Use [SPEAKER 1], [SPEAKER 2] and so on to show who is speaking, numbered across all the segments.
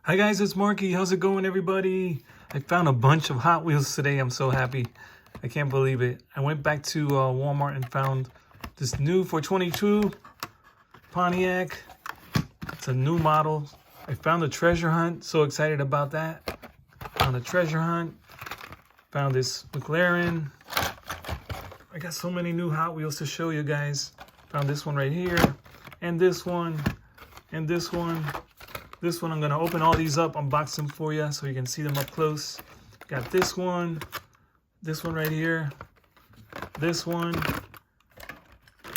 [SPEAKER 1] Hi guys, it's Marky. How's it going, everybody? I found a bunch of Hot Wheels today. I'm so happy. I can't believe it. I went back to Walmart and found this new 422 Pontiac. It's a new model. I found a treasure hunt. So excited about that. Found a treasure hunt. Found this McLaren. I got so many new Hot Wheels to show you guys. Found this one right here. And this one. And this one. This one, I'm going to open all these up, unbox them for you so you can see them up close. Got this one right here, this one,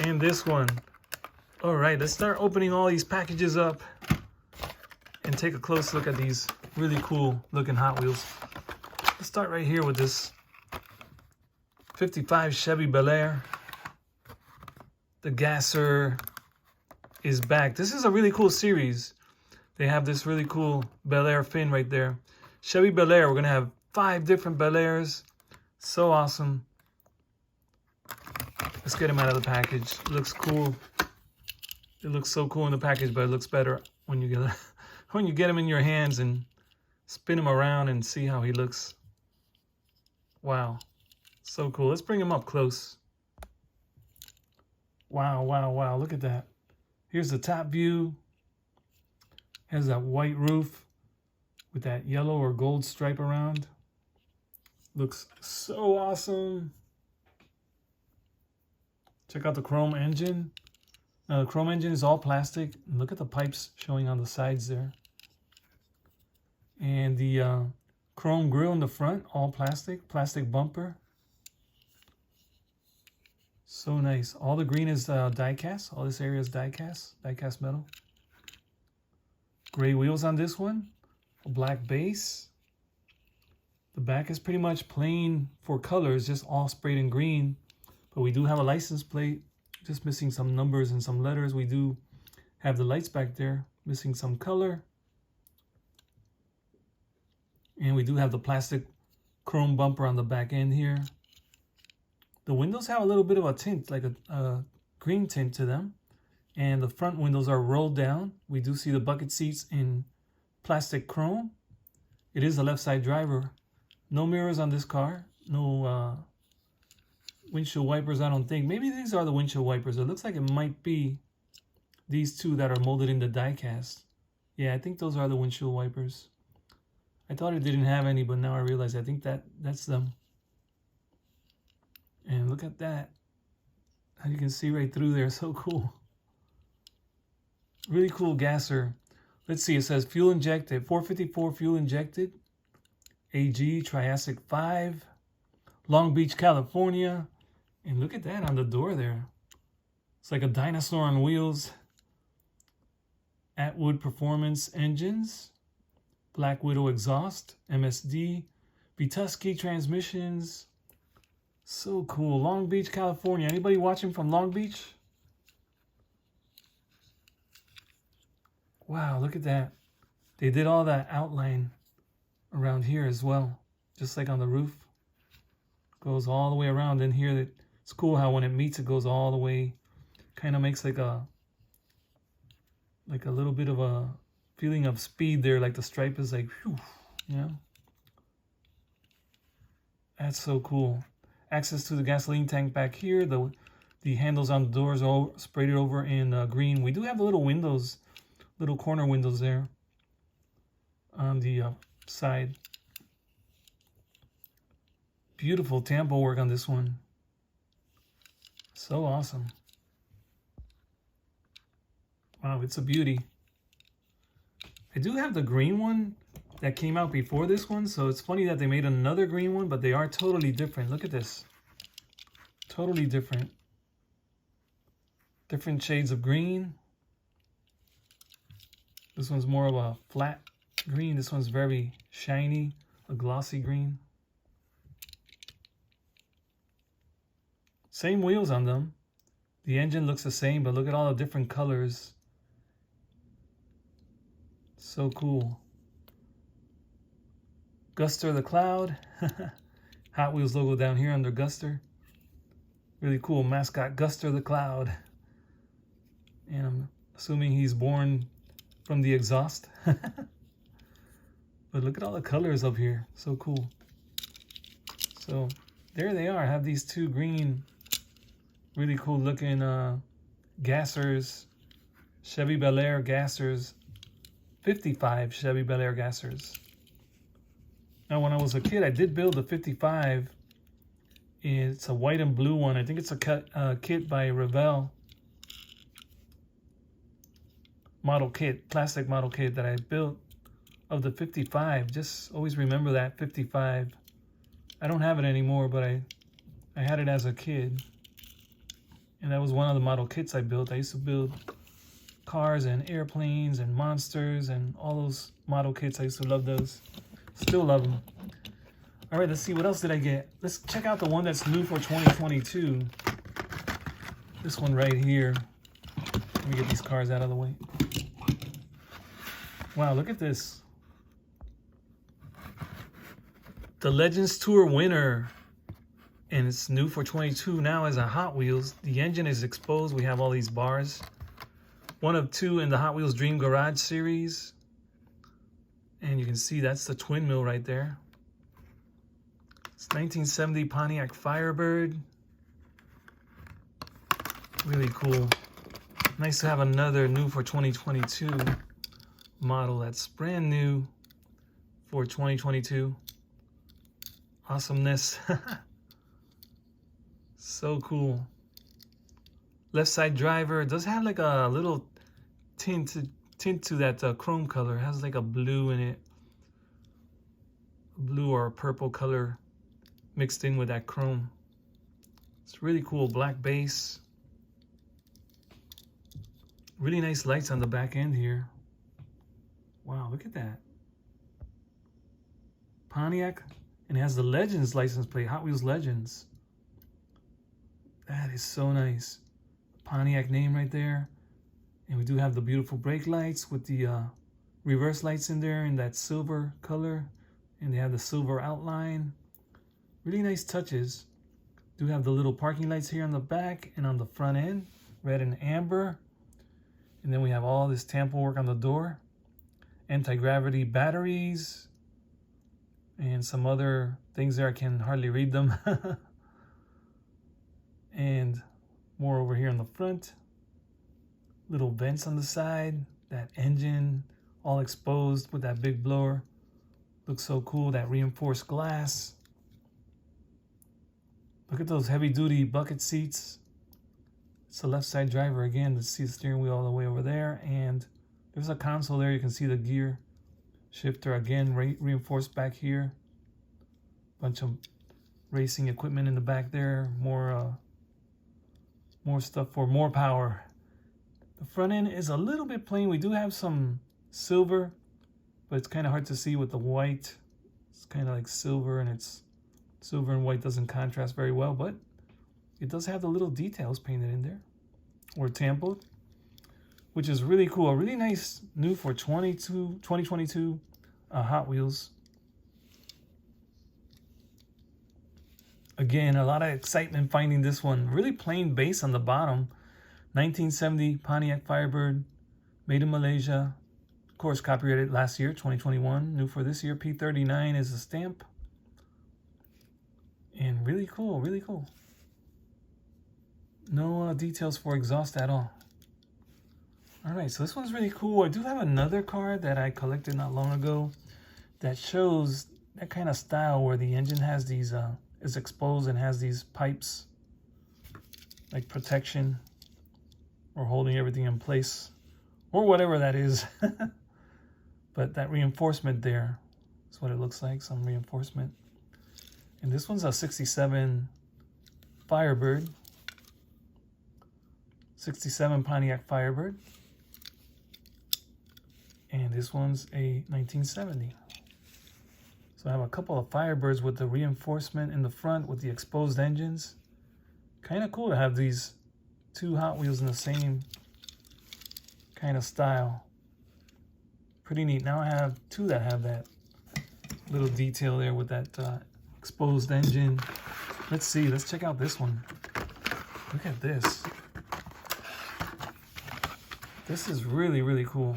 [SPEAKER 1] and this one. All right, let's start opening all these packages up and take a close look at these really cool looking Hot Wheels. Let's start right here with this 55 Chevy Bel. The gasser is back. This is a really cool series. They have this really cool Bel Air fin right there. Chevy Bel Air, we're going to have 5 different Bel Airs. So awesome. Let's get them out of the package. It looks cool. It looks so cool in the package, but it looks better when you get them in your hands and spin them around and see how he looks. Wow. So cool. Let's bring him up close. Wow, wow, wow. Look at that. Here's the top view. Has that white roof with that yellow or gold stripe around. Looks so awesome. Check out the chrome engine. Now the chrome engine is all plastic. Look at the pipes showing on the sides there. And the chrome grille in the front, all plastic bumper. So nice. All the green is die cast. All this area is die cast metal. Gray wheels on this one, a black base. The back is pretty much plain for colors, just all sprayed in green. But we do have a license plate, just missing some numbers and some letters. We do have the lights back there, missing some color. And we do have the plastic chrome bumper on the back end here. The windows have a little bit of a tint, like a green tint to them. And the front windows are rolled down. We do see the bucket seats in plastic chrome. It is a left side driver. No mirrors on this car. No windshield wipers, I don't think. Maybe these are the windshield wipers. It looks like it might be these two that are molded in the die cast. Yeah, I think those are the windshield wipers. I thought it didn't have any, but now I realize I think that's them. And look at that. How you can see right through there. So cool. Really cool gasser. Let's see, it says fuel injected, 454 fuel injected, AG Triassic 5, Long Beach, California. And look at that on the door there. It's like a dinosaur on wheels. Atwood Performance engines, Black Widow exhaust, MSD, Vituski transmissions. So cool. Long Beach, California. Anybody watching from Long Beach? Wow, look at that. They did all that outline around here as well, just like on the roof. Goes all the way around in here. It's cool how when it meets, it goes all the way. Kind of makes like a little bit of a feeling of speed there, like the stripe is like, whew, you know? That's so cool. Access to the gasoline tank back here. The handles on the doors are all sprayed over in green. We do have little windows. Little corner windows there on the side. Beautiful tampo work on this one. So awesome. Wow, it's a beauty. I do have the green one that came out before this one, so it's funny that they made another green one, but they are totally different. Look at this. Totally different. Different shades of green. This one's more of a flat green. This one's very shiny, a glossy green. Same wheels on them. The engine looks the same, but look at all the different colors. So cool. Guster the Cloud. Hot Wheels logo down here under Guster. Really cool mascot, Guster the Cloud. And I'm assuming he's born from the exhaust. But look at all the colors up here. So cool. So there they are. I have these two green, really cool looking gassers. Chevy Bel Air gassers. 55 Chevy Bel Air gassers. Now when I was a kid, I did build a 55. It's a white and blue one. I think it's a kit by Revell. Model kit, plastic model kit that I built of the 55. Just always remember that 55. I don't have it anymore, but I had it as a kid. And that was one of the model kits I built. I used to build cars and airplanes and monsters and all those model kits. I used to love those. Still love them. All right, let's see. What else did I get? Let's check out the one that's new for 2022. This one right here. Let me get these cars out of the way. Wow, look at this. The Legends Tour winner. And it's new for 22 now as a Hot Wheels. The engine is exposed. We have all these bars. One of two in the Hot Wheels Dream Garage series. And you can see that's the twin mill right there. It's 1970 Pontiac Firebird. Really cool. Nice to have another new for 2022 model that's brand new for 2022. Awesomeness. So cool. Left side driver. It does have like a little tint to that chrome color. It has like a blue in it. Blue or a purple color mixed in with that chrome. It's really cool. Black base. Really nice lights on the back end here. Wow, look at that. Pontiac, and it has the Legends license plate, Hot Wheels Legends. That is so nice. Pontiac name right there. And we do have the beautiful brake lights with the reverse lights in there in that silver color. And they have the silver outline. Really nice touches. Do have the little parking lights here on the back and on the front end. Red and amber. And then we have all this tampo work on the door. Anti-gravity batteries. And some other things there. I can hardly read them. And more over here on the front. Little vents on the side. That engine all exposed with that big blower. Looks so cool. That reinforced glass. Look at those heavy duty bucket seats. It's the left side driver again. Let's see the steering wheel all the way over there. And there's a console there. You can see the gear shifter again reinforced back here. Bunch of racing equipment in the back there. More stuff for more power. The front end is a little bit plain. We do have some silver, but it's kind of hard to see with the white. It's kind of like silver, and it's silver and white doesn't contrast very well, but it does have the little details painted in there or tampoed, which is really cool. A really nice new for 2022 Hot Wheels. Again, a lot of excitement finding this one. Really plain base on the bottom. 1970 Pontiac Firebird, made in Malaysia. Of course, copyrighted last year, 2021. New for this year, P39 is a stamp. And really cool, really cool. No details for exhaust at all. All right, so this one's really cool. I do have another car that I collected not long ago that shows that kind of style where the engine has these, is exposed and has these pipes, like protection or holding everything in place or whatever that is. But that reinforcement there is what it looks like, some reinforcement. And this one's a 67 Firebird. 67 Pontiac Firebird. And this one's a 1970. So I have a couple of Firebirds with the reinforcement in the front with the exposed engines. Kind of cool to have these two Hot Wheels in the same kind of style. Pretty neat. Now I have two that have that little detail there with that exposed engine. Let's see. Let's check out this one. Look at this. This is really, really cool.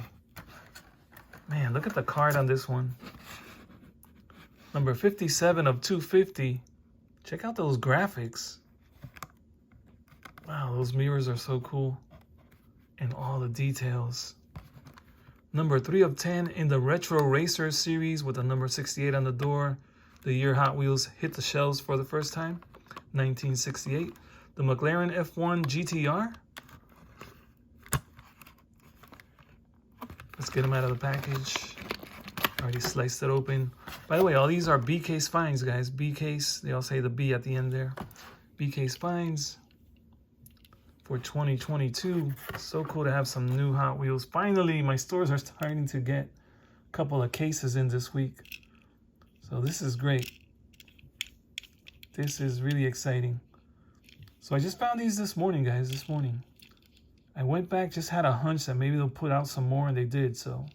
[SPEAKER 1] Man, look at the card on this one. Number 57 of 250. Check out those graphics. Wow, those mirrors are so cool. And all the details. Number 3 of 10 in the Retro Racer series with the number 68 on the door. The year Hot Wheels hit the shelves for the first time, 1968. The McLaren F1 GTR. Let's get them out of the package. Already sliced it open. By the way, all these are B-case finds, guys. B-case. They all say the B at the end there. B-case finds for 2022. So cool to have some new Hot Wheels. Finally, my stores are starting to get a couple of cases in this week. So this is great. This is really exciting. So I just found these this morning, guys. This morning. I went back, just had a hunch that maybe they'll put out some more, and they did. So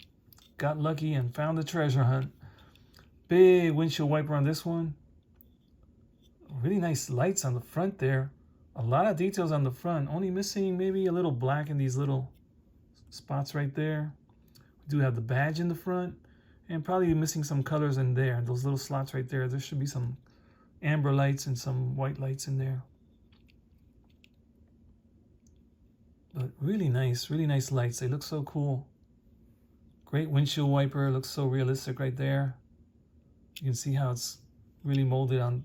[SPEAKER 1] got lucky and found the treasure hunt. Big windshield wiper on this one. Really nice lights on the front there. A lot of details on the front. Only missing maybe a little black in these little spots right there. We do have the badge in the front. And probably missing some colors in there. Those little slots right there. There should be some amber lights and some white lights in there. But really nice lights. They look so cool. Great windshield wiper. Looks so realistic right there. You can see how it's really molded on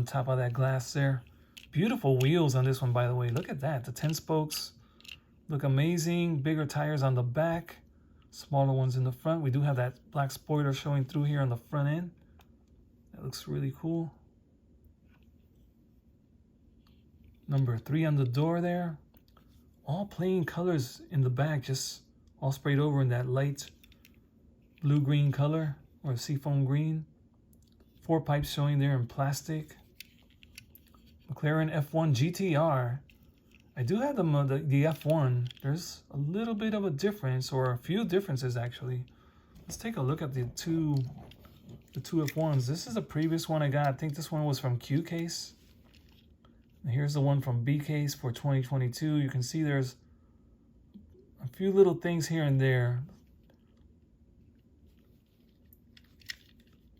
[SPEAKER 1] top of that glass there. Beautiful wheels on this one, by the way. Look at that. The 10 spokes look amazing. Bigger tires on the back. Smaller ones in the front. We do have that black spoiler showing through here on the front end. That looks really cool. Number 3 on the door there. All plain colors in the back, just all sprayed over in that light blue-green color or seafoam green. 4 pipes showing there in plastic. McLaren F1 GTR. I do have the F1. There's a little bit of a difference, or a few differences actually. Let's take a look at the two F1s. This is the previous one I got. I think this one was from Q Case. And here's the one from B Case for 2022. You can see there's a few little things here and there.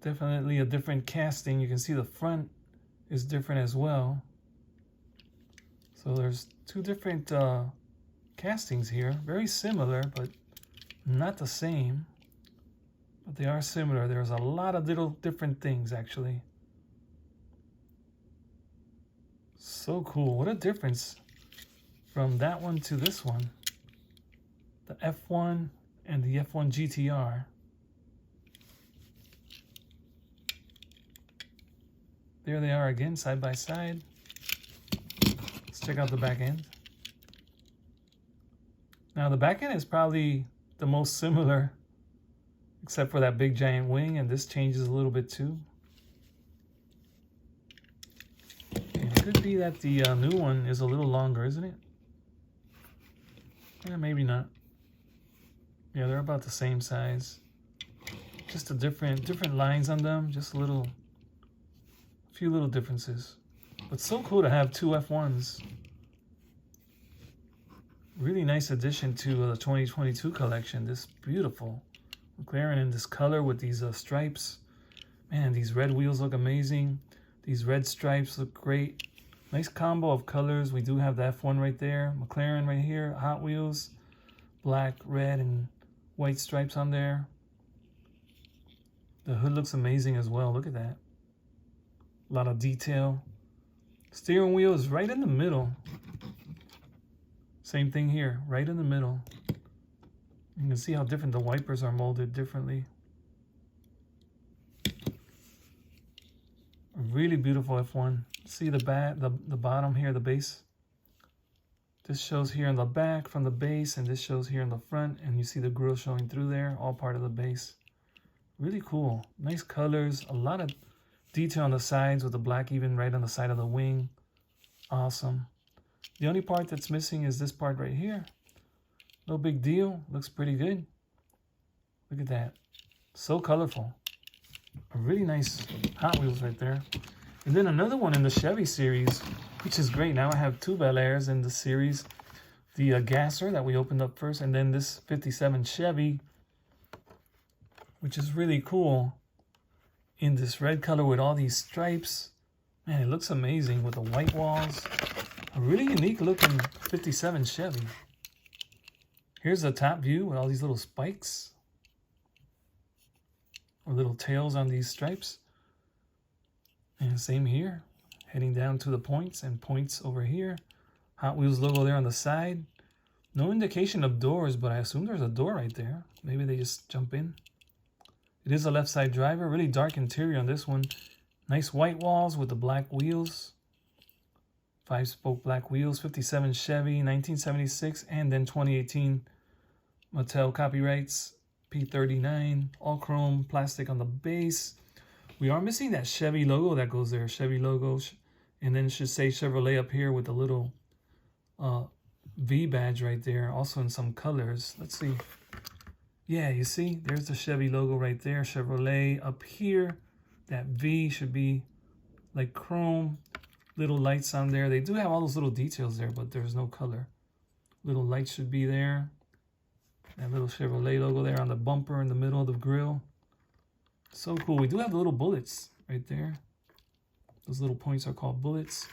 [SPEAKER 1] Definitely a different casting. You can see the front is different as well. So there's 2 different castings here. Very similar, but not the same. But they are similar. There's a lot of little different things, actually. So cool. What a difference from that one to this one. The F1 and the F1 GTR. There they are again, side by side. Let's check out the back end. Now the back end is probably the most similar, except for that big giant wing, and this changes a little bit too. And it could be that the new one is a little longer, isn't it? Yeah, maybe not. Yeah, they're about the same size. Just a different lines on them, just a few little differences. But so cool to have 2 F1s. Really nice addition to the 2022 collection. This beautiful McLaren in this color with these stripes. Man, these red wheels look amazing. These red stripes look great. Nice combo of colors. We do have the F1 right there. McLaren right here. Hot Wheels. Black, red, and white stripes on there. The hood looks amazing as well. Look at that. A lot of detail. Steering wheel is right in the middle. Same thing here, right in the middle. You can see how different the wipers are molded differently. A really beautiful F1. See the bottom here, the base. This shows here in the back from the base, and this shows here in the front, and you see the grille showing through there, all part of the base. Really cool. Nice colors, a lot of detail on the sides with the black even right on the side of the wing. Awesome. The only part that's missing is this part right here. No big deal. Looks pretty good. Look at that. So colorful. A really nice Hot Wheels right there. And then another one in the Chevy series, which is great. Now I have 2 Bel Airs in the series. The Gasser that we opened up first, and then this 57 Chevy, which is really cool. in this red color with all these stripes. Man, it looks amazing with the white walls. A really unique looking 57 Chevy. Here's the top view with all these little spikes. Or little tails on these stripes. And same here. Heading down to the points and points over here. Hot Wheels logo there on the side. No indication of doors, but I assume there's a door right there. Maybe they just jump in. It is a left side driver. Really dark interior on this one. Nice white walls with the black wheels. 5-spoke black wheels. 57 Chevy, 1976, and then 2018 Mattel copyrights. P39, all chrome, plastic on the base. We are missing that Chevy logo that goes there. Chevy logo. And then it should say Chevrolet up here with the little V badge right there. Also in some colors. Let's see. Yeah, you see? There's the Chevy logo right there. Chevrolet up here. That V should be like chrome. Little lights on there. They do have all those little details there, but there's no color. Little lights should be there. That little Chevrolet logo there on the bumper in the middle of the grill. So cool. We do have the little bullets right there. Those little points are called bullets.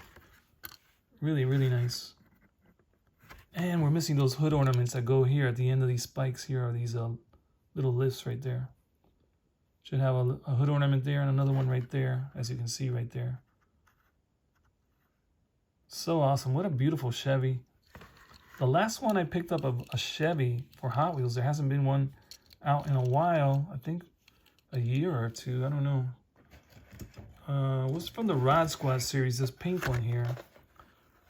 [SPEAKER 1] Really, really nice. And we're missing those hood ornaments that go here at the end of these spikes. Here are these little lifts right there. Should have a hood ornament there and another one right there, as you can see right there. So awesome. What a beautiful Chevy. The last one I picked up of a Chevy for Hot Wheels, there hasn't been one out in a while. I think a year or two. I don't know. Was from the Rod Squad series, this pink one here.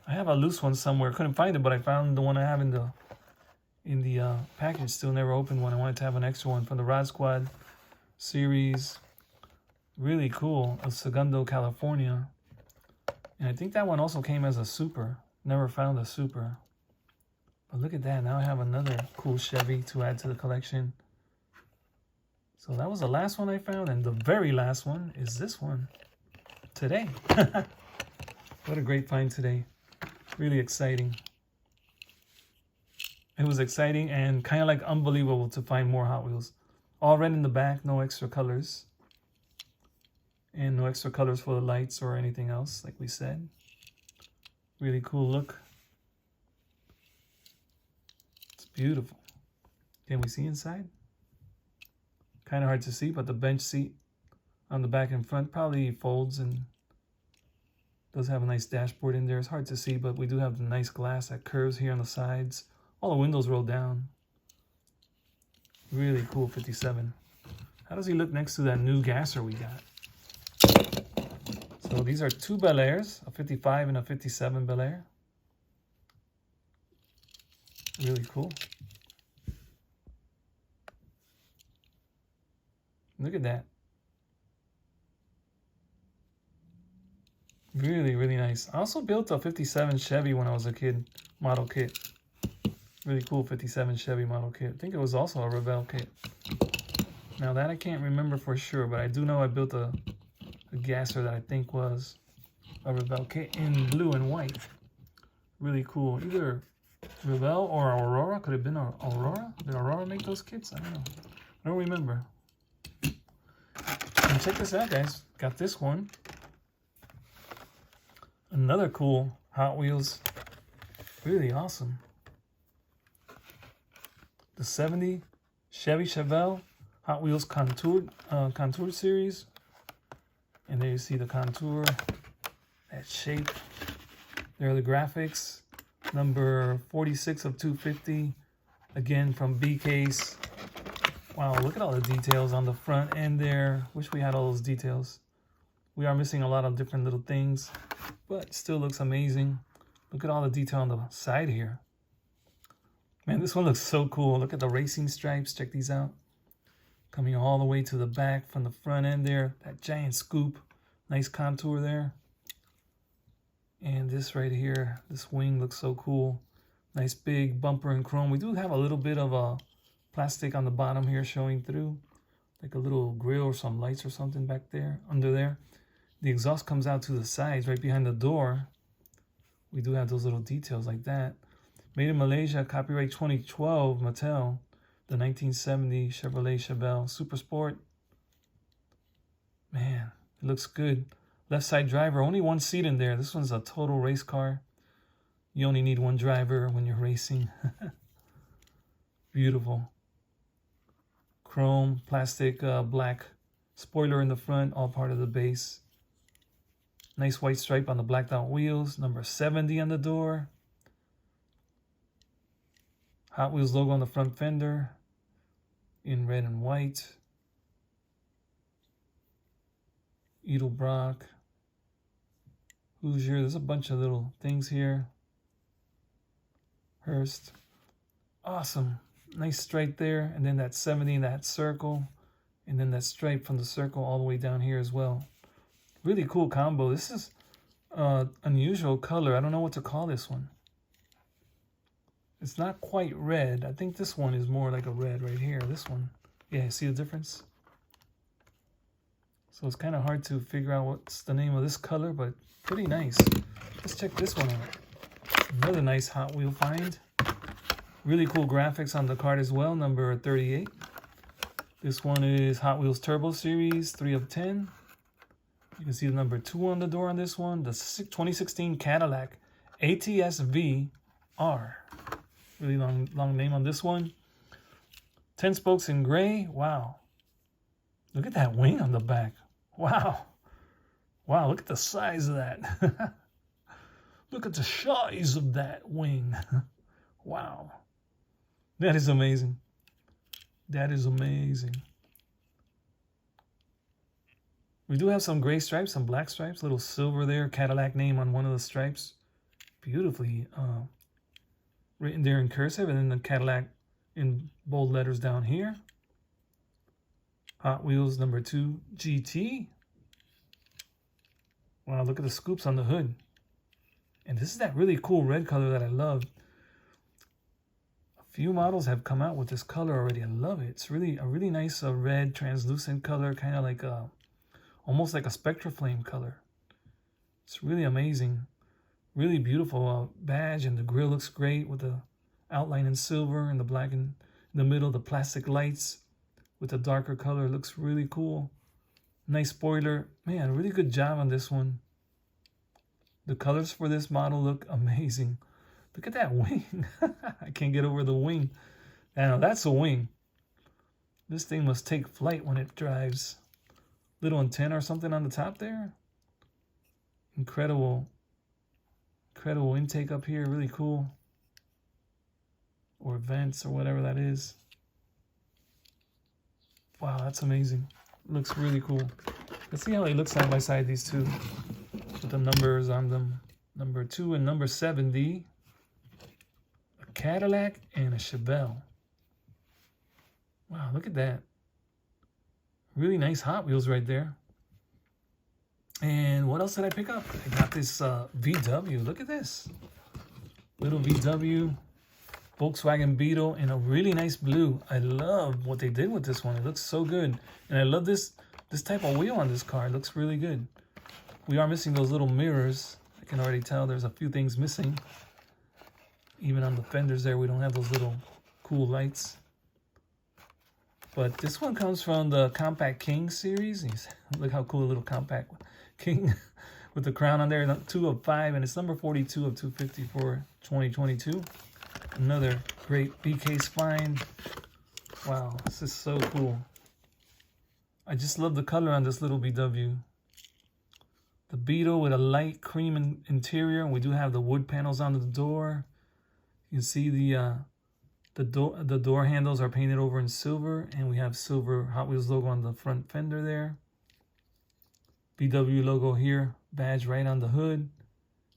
[SPEAKER 1] I have a loose one somewhere. Couldn't find it, but I found the one I have in the package. Still never opened one. I wanted to have an extra one from the Rod Squad series. Really cool. Of Segundo, California. And I think that one also came as a super. Never found a super. But look at that. Now I have another cool Chevy to add to the collection. So that was the last one I found. And the very last one is this one. Today. What a great find today. Really exciting. It was exciting and kind of like unbelievable to find more Hot Wheels. All red in the back. No extra colors. And no extra colors for the lights or anything else, like we said. Really cool look. It's beautiful. Can we see inside? Kind of hard to see, but the bench seat on the back and front probably folds and does have a nice dashboard in there. It's hard to see, but we do have the nice glass that curves here on the sides. All the windows roll down. Really cool 57. How does he look next to that new gasser we got? So these are two Bel Airs, a 55 and a 57 Bel Air. Really cool. Look at that. Really, really nice. I also built a 57 Chevy when I was a kid, model kit. Really cool 57 Chevy model kit. I think it was also a Revell kit. Now that I can't remember for sure, but I do know I built a gasser that I think was a Revell kit in blue and white. Really cool. Either Revell or Aurora. Could have been Aurora. Did Aurora make those kits? I don't know. I don't remember. And check this out, guys. Got this one. Another cool Hot Wheels. Really awesome. The 70 Chevy Chevelle Hot Wheels Contour series. And there you see the contour, that shape. There are the graphics. Number 46 of 250. Again from B-Case. Wow, look at all the details on the front end there. Wish we had all those details. We are missing a lot of different little things, but it still looks amazing. Look at all the detail on the side here. Man, this one looks so cool. Look at the racing stripes. Check these out. Coming all the way to the back from the front end there. That giant scoop. Nice contour there. And this right here, this wing looks so cool. Nice big bumper in chrome. We do have a little bit of a plastic on the bottom here showing through. Like a little grill or some lights or something back there, under there. The exhaust comes out to the sides right behind the door. We do have those little details like that. Made in Malaysia, copyright 2012, Mattel. The 1970 Chevrolet Chevelle Super Sport. Man, it looks good. Left side driver, only one seat in there. This one's a total race car. You only need one driver when you're racing. Beautiful. Chrome, plastic, black spoiler in the front, all part of the base. Nice white stripe on the blacked out wheels. Number 70 on the door. Hot Wheels logo on the front fender in red and white. Edelbrock. Hoosier. There's a bunch of little things here. Hearst. Awesome. Nice stripe there. And then that 70 in that circle. And then that stripe from the circle all the way down here as well. Really cool combo. This is unusual color. I don't know what to call this one. It's not quite red. I think this one is more like a red right here. This one. Yeah, see the difference? So it's kind of hard to figure out what's the name of this color, but pretty nice. Let's check this one out. Another nice Hot Wheel find. Really cool graphics on the card as well, number 38. This one is Hot Wheels Turbo Series, 3 of 10. You can see the number 2 on the door on this one. The 2016 Cadillac ATS-V R. Really long name on this one. 10 spokes in gray. Wow. Look at that wing on the back. Wow. Wow, look at the size of that. Look at the size of that wing. Wow. That is amazing. That is amazing. We do have some gray stripes, some black stripes, little silver there, Cadillac name on one of the stripes. Beautifully written there in cursive, and then the Cadillac in bold letters down here. Hot Wheels number 2 GT. Wow, look at the scoops on the hood. And this is that really cool red color that I love. A few models have come out with this color already. I love it. It's really a really nice red translucent color, kind of like almost like a Spectra Flame color. It's really amazing. Really beautiful badge, and the grill looks great with the outline in silver and the black in the middle, the plastic lights with the darker color. Looks really cool. Nice spoiler. Man, really good job on this one. The colors for this model look amazing. Look at that wing. I can't get over the wing. Now that's a wing. This thing must take flight when it drives. Little antenna or something on the top there. Incredible intake up here. Really cool. Or vents or whatever that is. Wow, that's amazing. Looks really cool. Let's see how they look side by side, these two, with the numbers on them. Number 2 and number 70. A Cadillac and a Chevelle. Wow, look at that. Really nice Hot Wheels right there. And what else did I pick up? I got this VW. Look at this. Little VW. Volkswagen Beetle in a really nice blue. I love what they did with this one. It looks so good. And I love this type of wheel on this car. It looks really good. We are missing those little mirrors. I can already tell there's a few things missing. Even on the fenders there, we don't have those little cool lights. But this one comes from the Compact King series. Look how cool a little Compact King with the crown on there. 2 of 5, and it's number 42 of 250 for 2022. Another great B-case find. Wow, this is so cool. I just love the color on this little VW. The Beetle with a light cream interior. We do have the wood panels on the door. You can see the door handles are painted over in silver, and we have silver Hot Wheels logo on the front fender there. VW logo here, badge right on the hood,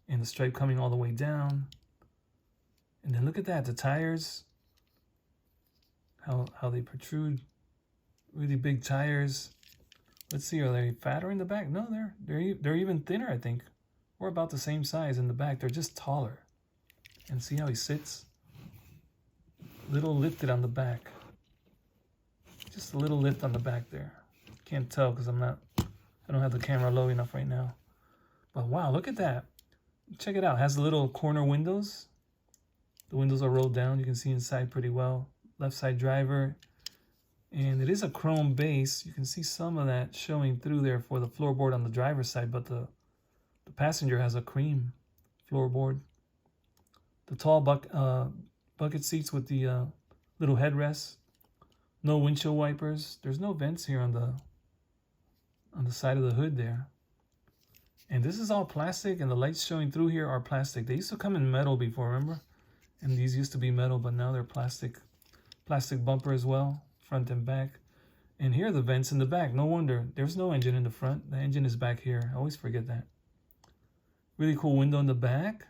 [SPEAKER 1] and the stripe coming all the way down. And then look at that, the tires, how they protrude. Really big tires. Let's see, are they fatter in the back? No, they're even thinner, I think. Or about the same size in the back. They're just taller. And see how he sits? Little lifted on the back. Just a little lift on the back there. Can't tell because I don't have the camera low enough right now. But wow, look at that. Check it out. It has the little corner windows. The windows are rolled down. You can see inside pretty well. Left side driver. And it is a chrome base. You can see some of that showing through there for the floorboard on the driver's side, but the passenger has a cream floorboard. The tall bucket seats with the little headrests. No windshield wipers. There's no vents here on the side of the hood there. And this is all plastic, and the lights showing through here are plastic. They used to come in metal before, remember? And these used to be metal, but now they're plastic. Plastic bumper as well, front and back. And here are the vents in the back. No wonder. There's no engine in the front. The engine is back here. I always forget that. Really cool window in the back.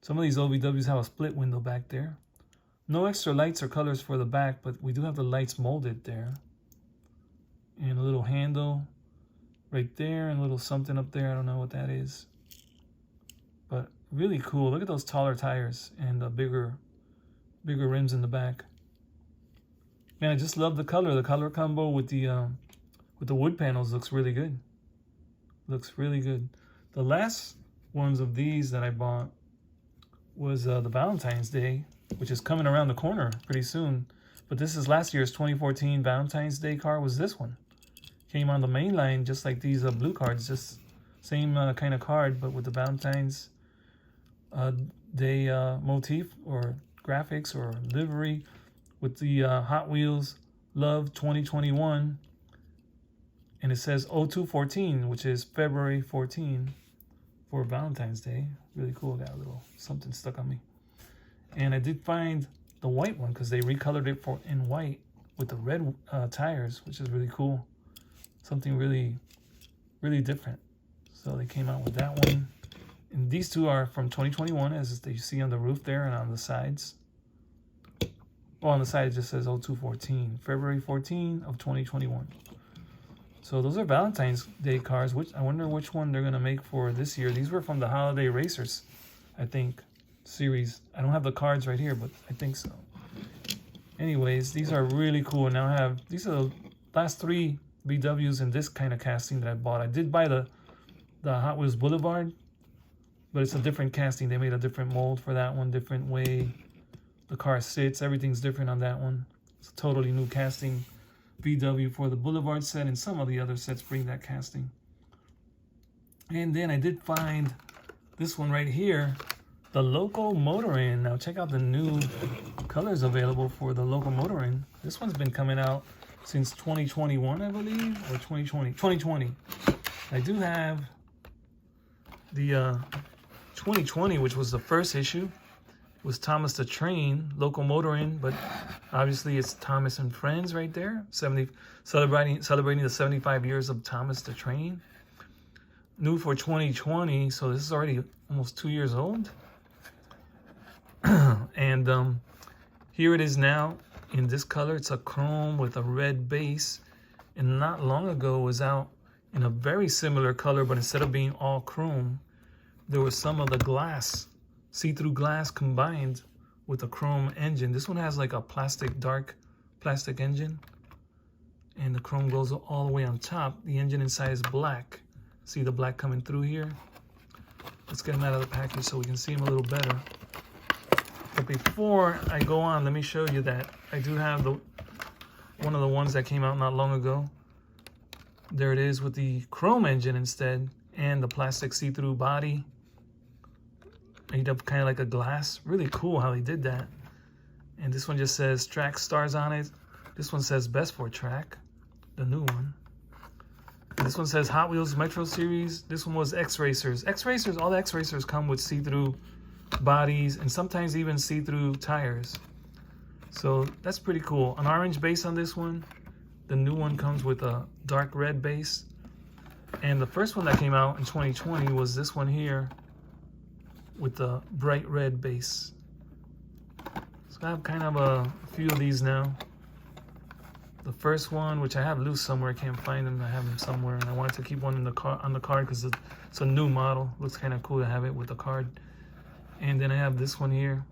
[SPEAKER 1] Some of these OVWs have a split window back there. No extra lights or colors for the back, but we do have the lights molded there. And a little handle right there, and a little something up there. I don't know what that is. But really cool. Look at those taller tires and the bigger rims in the back. Man, I just love the color. The color combo with the wood panels looks really good. Looks really good. The last ones of these that I bought was the Valentine's Day, which is coming around the corner pretty soon. But this is last year's 2014 Valentine's Day car. Was this one. Came on the main line just like these blue cards, just same kind of card, but with the Valentine's Day motif or graphics or livery with the Hot Wheels Love 2021. And it says 0214, which is February 14 for Valentine's Day. Really cool. Got a little something stuck on me. And I did find the white one because they recolored it in white with the red tires, which is really cool. Something really, really different. So they came out with that one. And these two are from 2021, as you see on the roof there and on the sides. Well, on the side it just says 0214, February 14 of 2021. So those are Valentine's Day cars. I wonder which one they're going to make for this year. These were from the Holiday Racers, I think, series. I don't have the cards right here, but I think so. Anyways, these are really cool. Now these are the last three VWs in this kind of casting that I bought. I did buy the Hot Wheels Boulevard, but it's a different casting. They made a different mold for that one, different way the car sits. Everything's different on that one. It's a totally new casting VW for the Boulevard set, and some of the other sets bring that casting. And then I did find this one right here, the Loco Motorin. Now check out the new colors available for the Loco Motorin. This one's been coming out since 2021, I believe, or 2020. 2020. I do have the 2020, which was the first issue. It was Thomas the Train, Loco Motorin, but obviously it's Thomas and Friends right there, celebrating the 75 years of Thomas the Train. New for 2020, so this is already almost 2 years old. And here it is now in this color. It's a chrome with a red base, and not long ago it was out in a very similar color, but instead of being all chrome, there was some of the glass, see-through glass combined with a chrome engine. This one has like a dark plastic engine, and the chrome goes all the way on top. The engine inside is black. See the black coming through here? Let's get him out of the package so we can see him a little better. But before I go on, let me show you that I do have one of the ones that came out not long ago. There it is with the chrome engine instead, and the plastic see-through body. Made up kind of like a glass. Really cool how they did that. And this one just says track stars on it. This one says best for track, the new one. And this one says Hot Wheels Metro Series. This one was X-Racers. X-Racers, all the X-Racers come with see-through bodies and sometimes even see-through tires. So that's pretty cool. An orange base on this one. The new one comes with a dark red base. And the first one that came out in 2020 was this one here with the bright red base. So I have kind of a few of these now. The first one, which I have loose somewhere, I can't find them. I have them somewhere, and I wanted to keep one in the on the card because it's a new model. Looks kind of cool to have it with the card. And then I have this one here,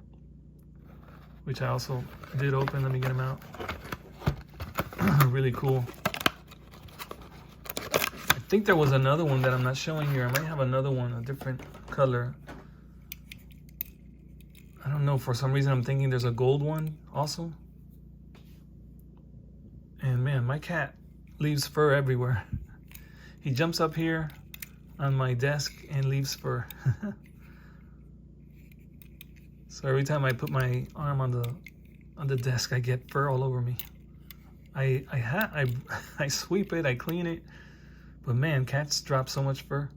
[SPEAKER 1] which I also did open. Let me get them out. Really cool. I think there was another one that I'm not showing here. I might have another one, a different color. I don't know, for some reason I'm thinking there's a gold one also. my cat leaves fur everywhere. He jumps up here on my desk and leaves fur. So every time I put my arm on the desk, I get fur all over me. I sweep it, I clean it, but man, cats drop so much fur.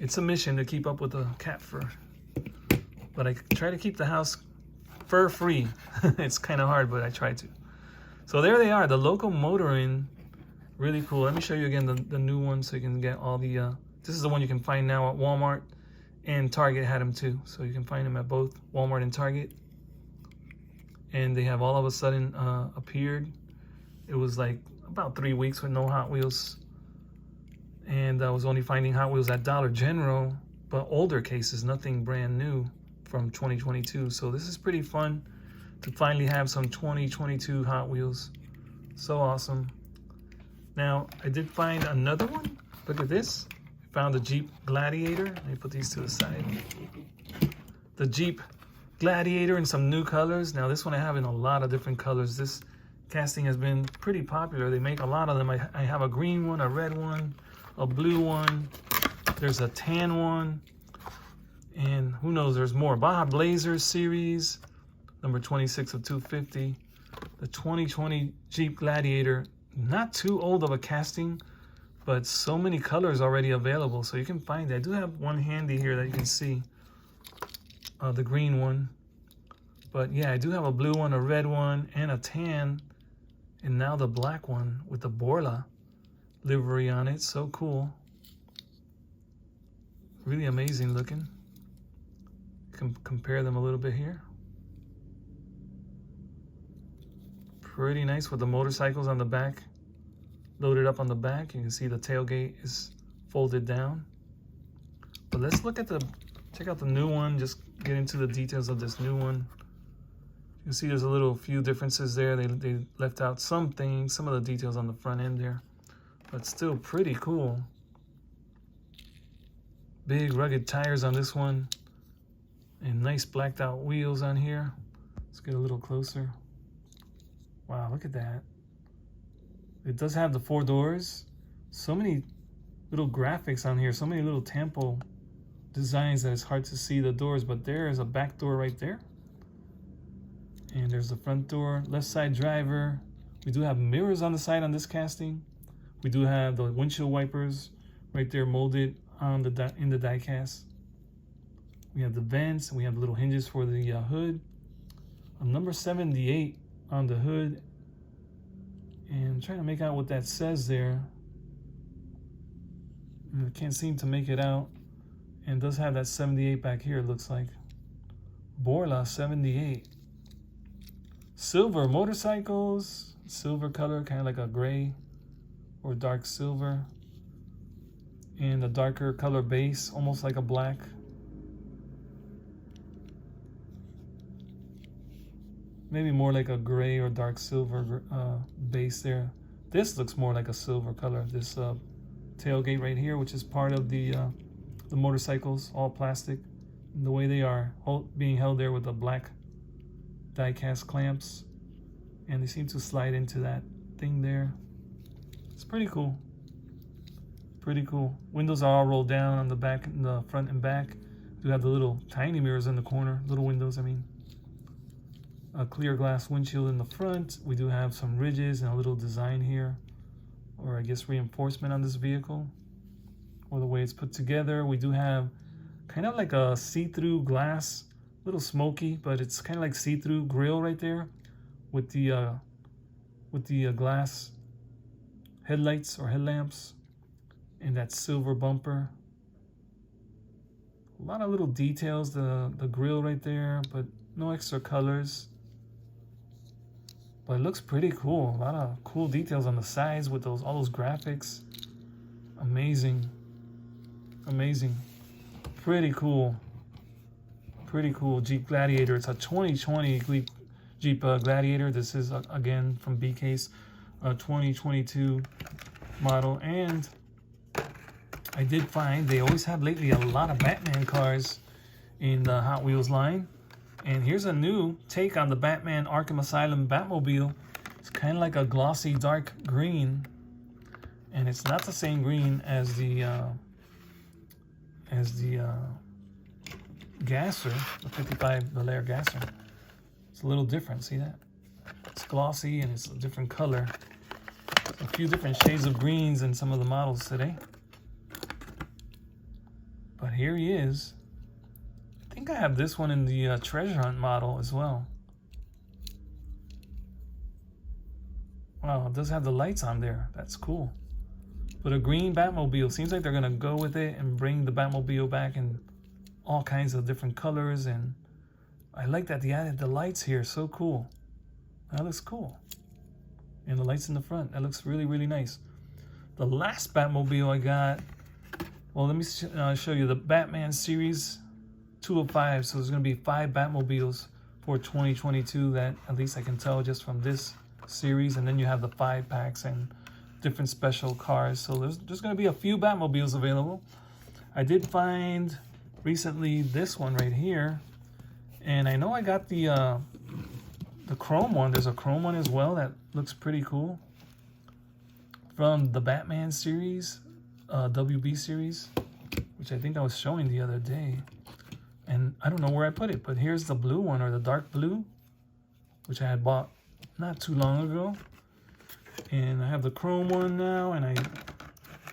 [SPEAKER 1] It's a mission to keep up with the cat fur, but I try to keep the house fur free. It's kind of hard, but I try to. So there they are, the Loco Motorin. Really cool. Let me show you again the new one so you can get all the, this is the one you can find now at Walmart, and Target had them too. So you can find them at both Walmart and Target. And they have all of a sudden appeared. It was like about 3 weeks with no Hot Wheels. And I was only finding Hot Wheels at Dollar General, but older cases, nothing brand new from 2022. So this is pretty fun to finally have some 2022 Hot Wheels. So awesome. Now, I did find another one. Look at this. I found the Jeep Gladiator. Let me put these to the side. The Jeep Gladiator in some new colors. Now, this one I have in a lot of different colors. This casting has been pretty popular. They make a lot of them. I have a green one, a red one, a blue one. There's a tan one. And who knows, there's more. Baja Blazers series, number 26 of 250. The 2020 Jeep Gladiator. Not too old of a casting, but so many colors already available, so you can find it. I do have one handy here that you can see, the green one. But yeah, I do have a blue one, a red one, and a tan, and now the black one with the Borla livery on it. So cool. Really amazing looking. Compare them a little bit here. Pretty nice with the motorcycles on the back, loaded up on the back. You can see the tailgate is folded down. But let's look at check out the new one, just get into the details of this new one. You can see there's a few differences there. They left out some things, some of the details on the front end there, but still pretty cool. Big rugged tires on this one, and nice blacked out wheels on here. Let's get a little closer. Wow, look at that. It does have the 4 doors. So many little graphics on here, so many little tempo designs that it's hard to see the doors, but there is a back door right there. And there's the front door, left side driver. We do have mirrors on the side on this casting. We do have the windshield wipers right there molded on in the die cast. We have the vents, and we have the little hinges for the hood. A number 78 on the hood, and I'm trying to make out what that says there. And I can't seem to make it out. And it does have that 78 back here, it looks like. Borla 78. Silver motorcycles, silver color, kind of like a gray or dark silver. And a darker color base, almost like a black. Maybe more like a gray or dark silver base there. This looks more like a silver color. This tailgate right here, which is part of the motorcycles, all plastic. And the way they are being held there with the black die-cast clamps. And they seem to slide into that thing there. It's pretty cool. Pretty cool. Windows are all rolled down on the back, in the front and back. You have the little tiny mirrors in the corner. Little windows, I mean. A clear glass windshield in the front. We do have some ridges and a little design here, or I guess reinforcement on this vehicle, or the way it's put together. We do have kind of like a see-through glass, a little smoky, but it's kind of like see-through grille right there with the glass headlights or headlamps, and that silver bumper. A lot of little details, the grille right there, but no extra colors. But it looks pretty cool. A lot of cool details on the sides with all those graphics. Amazing. Amazing. Pretty cool. Pretty cool Jeep Gladiator. It's a 2020 Jeep Gladiator. This is, again, from B-Case, a 2022 model. And I did find they always have lately a lot of Batman cars in the Hot Wheels line. And here's a new take on the Batman Arkham Asylum Batmobile. It's kind of like a glossy dark green, and it's not the same green as the gasser, the 55 Bel Air gasser. It's a little different. See that? It's glossy and it's a different color. A few different shades of greens in some of the models today. But here he is. I think I have this one in the Treasure Hunt model as well. Wow, it does have the lights on there. That's cool. But a green Batmobile. Seems like they're going to go with it and bring the Batmobile back in all kinds of different colors. And I like that they added the lights here. So cool. That looks cool. And the lights in the front. That looks really, really nice. The last Batmobile I got, well, let me show you the Batman Series 205. So there's going to be 5 Batmobiles for 2022 that at least I can tell just from this series. And then you have the 5 packs and different special cars. So there's going to be a few Batmobiles available. I did find recently this one right here. And I know I got the chrome one. There's a chrome one as well that looks pretty cool. From the Batman series, WB series, which I think I was showing the other day. And I don't know where I put it, but here's the blue one, or the dark blue, which I had bought not too long ago. And I have the chrome one now, and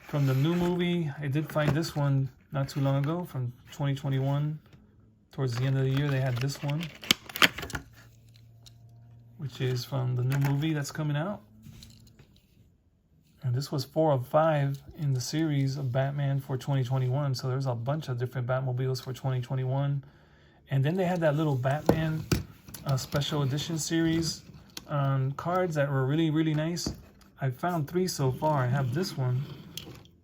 [SPEAKER 1] from the new movie, I did find this one not too long ago from 2021. Towards the end of the year, they had this one, which is from the new movie that's coming out. And this was 4 of 5 in the series of Batman for 2021. So there's a bunch of different Batmobiles for 2021. And then they had that little Batman special edition series cards that were really, really nice. I found 3 so far. I have this one,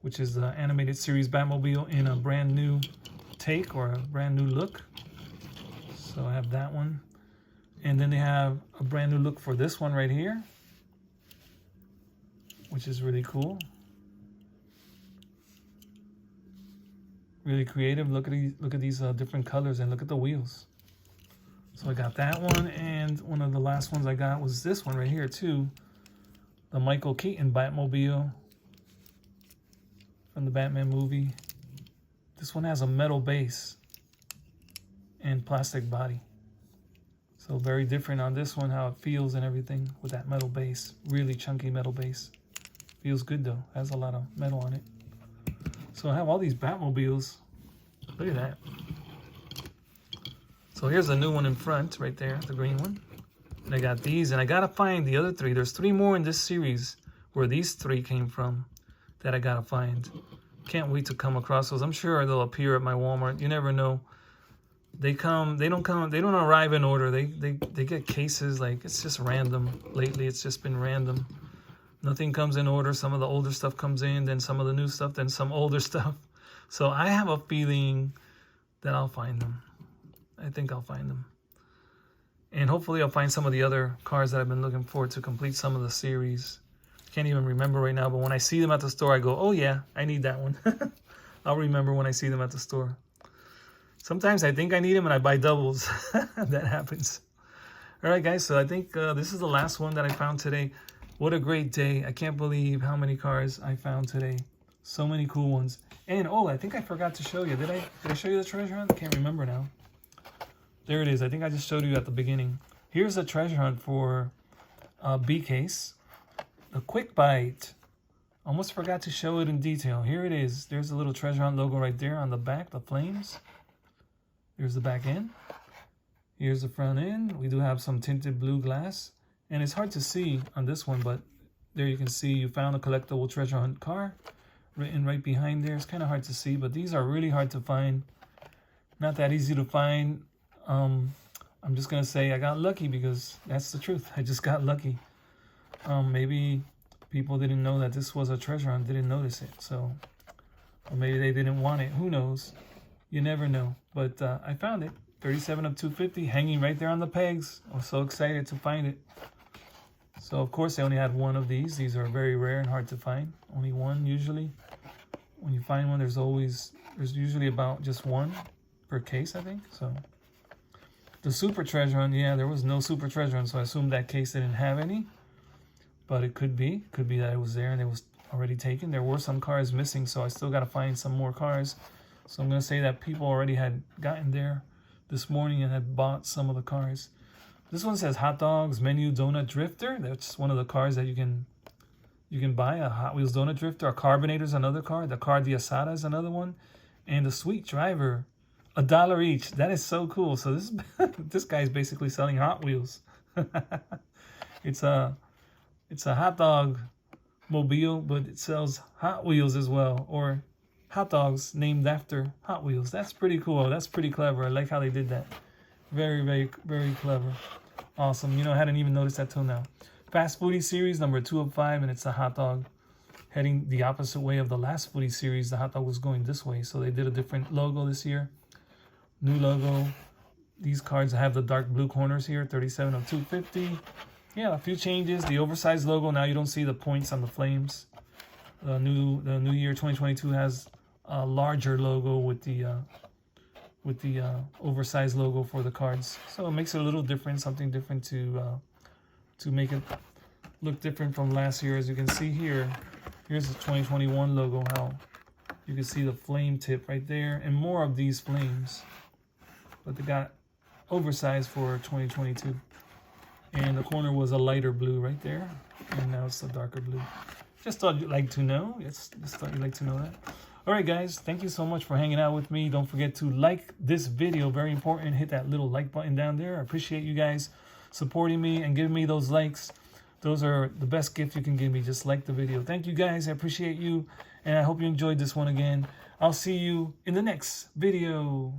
[SPEAKER 1] which is the animated series Batmobile in a brand new take or a brand new look. So I have that one. And then they have a brand new look for this one right here, which is really cool. Really creative. Look at these different colors, and look at the wheels. So I got that one, and one of the last ones I got was this one right here too. The Michael Keaton Batmobile from the Batman movie. This one has a metal base and plastic body. So very different on this one, how it feels and everything with that metal base. Really chunky metal base. Feels good though. Has a lot of metal on it. So I have all these Batmobiles. Look at that. So here's a new one in front right there, the green one. And I got these, and I gotta find the other 3. There's 3 more in this series where these 3 came from that I gotta find. Can't wait to come across those. I'm sure they'll appear at my Walmart. You never know. They don't arrive in order. They get cases, like it's just random. Lately it's just been random. Nothing comes in order. Some of the older stuff comes in, then some of the new stuff, then some older stuff. So I have a feeling that I'll find them. I think I'll find them. And hopefully I'll find some of the other cars that I've been looking for to complete some of the series. Can't even remember right now, but when I see them at the store, I go, oh yeah, I need that one. I'll remember when I see them at the store. Sometimes I think I need them and I buy doubles. That happens. All right, guys, so I think this is the last one that I found today. What a great day. I can't believe how many cars I found today. So many cool ones. And, oh, I think I forgot to show you. Did I show you the treasure hunt? I can't remember now. There it is. I think I just showed you at the beginning. Here's the treasure hunt for B case. The quick bite. Almost forgot to show it in detail. Here it is. There's a little treasure hunt logo right there on the back, the flames. Here's the back end. Here's the front end. We do have some tinted blue glass. And it's hard to see on this one, but there you can see you found a collectible treasure hunt car written right behind there. It's kind of hard to see, but these are really hard to find. Not that easy to find. I'm just going to say I got lucky, because that's the truth. I just got lucky. Maybe people didn't know that this was a treasure hunt, didn't notice it. So, or maybe they didn't want it. Who knows? You never know. But I found it. 37 of 250 hanging right there on the pegs. I was so excited to find it. So, of course, they only had 1 of these. These are very rare and hard to find. Only 1 usually. When you find one, there's usually about just 1 per case, I think. So, The Super Treasure Hunt, yeah, there was no Super Treasure Hunt, so I assumed that case didn't have any. But it could be. Could be that it was there and it was already taken. There were some cars missing, so I still got to find some more cars. So I'm going to say that people already had gotten there this morning and had bought some of the cars. This one says Hot Dogs Menu Donut Drifter. That's one of the cars that you can buy. A Hot Wheels Donut Drifter. A Carbinator is another car. The Car de Asada is another one. And the Sweet Driver. $1 each. That is so cool. So this this guy is basically selling Hot Wheels. It's a hot dog mobile, but it sells Hot Wheels as well, or hot dogs named after Hot Wheels. That's pretty cool. That's pretty clever. I like how they did that. Very, very, very clever. Awesome. You know, I hadn't even noticed that till now. Fast Foodie Series number 2 of 5, and it's a hot dog heading the opposite way of the last Foodie Series. The hot dog was going this way, so they did a different logo this year. New logo. These cards have the dark blue corners here, 37 of 250. Yeah, a few changes. The oversized logo, now you don't see the points on the flames. The new year 2022 has a larger logo with the oversized logo for the cards. So it makes it a little different, something different to make it look different from last year. As you can see here, here's the 2021 logo, how you can see the flame tip right there and more of these flames. But they got oversized for 2022. And the corner was a lighter blue right there. And now it's a darker blue. Just thought you'd like to know. Yes, just thought you'd like to know that. All right, guys. Thank you so much for hanging out with me. Don't forget to like this video. Very important. Hit that little like button down there. I appreciate you guys supporting me and giving me those likes. Those are the best gift you can give me. Just like the video. Thank you, guys. I appreciate you. And I hope you enjoyed this one again. I'll see you in the next video.